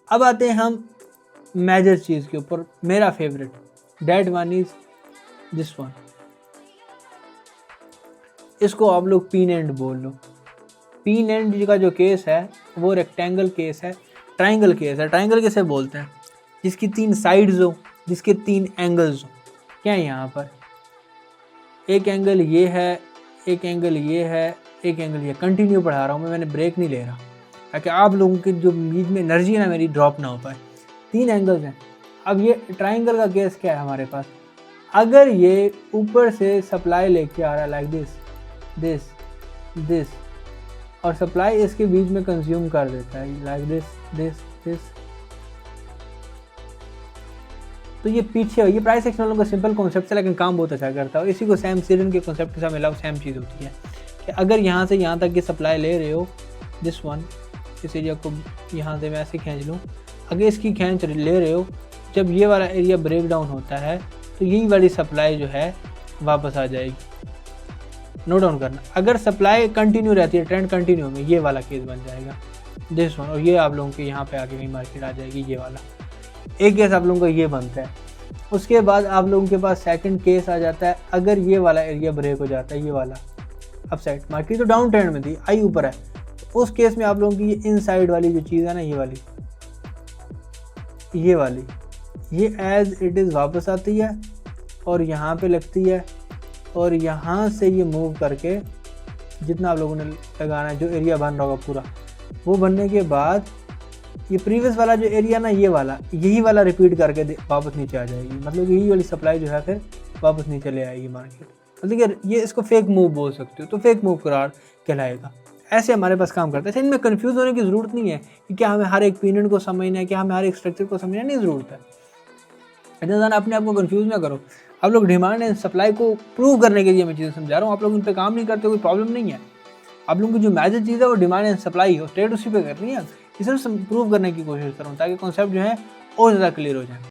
अब आते हैं हम मेजर चीज़ के ऊपर, मेरा favourite, that one is this one. इसको आप लोग पिन एंड बोल लो। पिन एंड का जो केस है वो रेक्टेंगल केस है, ट्राइंगल केस है। ट्राइंगल किसे बोलते हैं? जिसकी 3 साइड्स हो, जिसके 3 एंगल्स हो। क्या है यहाँ पर? एक एंगल ये है, एक एंगल ये है, एक एंगल ये। कंटिन्यू पढ़ा रहा हूँ मैं, मैंने ब्रेक नहीं ले रहा ताकि आप लोगों की जो बीच में एनर्जी है ना मेरी ड्रॉप ना हो पाए। 3 एंगल्स हैं। अब ये ट्राइंगल का केस क्या है हमारे पास? अगर ये ऊपर से सप्लाई लेके आ रहा है लाइक दिस दिस दिस, और सप्लाई इसके बीच में कंज्यूम कर देता है लाइक दिस दिस दिस, तो ये पीछे, ये प्राइस एक्शन वालों का सिंपल कॉन्सेप्ट है लेकिन काम बहुत अच्छा करता है। और इसी को सैम सीरन के कॉन्सेप्ट के साथ मिला सेम चीज़ होती है कि अगर यहाँ से यहाँ तक की सप्लाई ले रहे हो, दिस वन, इस एरिया को यहाँ से मैं ऐसे खींच लूँ, अगर इसकी खींच ले रहे हो, जब ये वाला एरिया ब्रेक डाउन होता है तो यही वाली सप्लाई जो है वापस आ जाएगी। नोट डाउन करना, अगर सप्लाई कंटिन्यू रहती है, ट्रेंड कंटिन्यू में, ये वाला केस बन जाएगा दिस वन, और ये आप लोगों के यहाँ पे आके कहीं मार्केट आ जाएगी, ये वाला एक केस आप लोगों का ये बनता है। उसके बाद आप लोगों के पास सेकंड केस आ जाता है, अगर ये वाला एरिया ब्रेक हो जाता है, ये वाला अप साइड, मार्केट तो डाउन ट्रेंड में थी, आई ऊपर है, तो उस केस में आप लोगों की ये इनसाइड वाली जो चीज़ है ना, ये वाली ये एज इट इज़ वापस आती है और यहाँ पे लगती है, और यहाँ से ये मूव करके जितना आप लोगों ने लगाना है, जो एरिया बन रहा होगा पूरा, वो बनने के बाद ये प्रीवियस वाला जो एरिया ना, ये वाला, यही वाला रिपीट करके वापस नीचे आ जाएगी। मतलब यही वाली सप्लाई जो है फिर वापस नीचे ले आएगी मार्केट। मतलब ये इसको फेक मूव बोल सकते हो, तो फेक मूव करार कहलाएगा। ऐसे हमारे पास काम करता है। इनमें कन्फ्यूज़ होने की ज़रूरत नहीं है कि क्या हमें हर एक पीरियड को समझना है, क्या हमें हर एक स्ट्रक्चर को समझना नहीं, ज़रूरत है। इतना ज़्यादा अपने आप को कन्फ्यूज़ ना करो। आप लोग डिमांड एंड सप्लाई को प्रूव करने के लिए मैं चीज़ें समझा रहा हूँ, आप लोग इन पर काम नहीं करते, कोई प्रॉब्लम नहीं है। आप लोगों की जो मेजर चीज़ है वो डिमांड एंड सप्लाई हो, ट्रेड उसी पे करनी है। इसे प्रूव करने की कोशिश करूँ ताकि कॉन्सेप्ट जो है और ज़्यादा क्लियर हो जाए।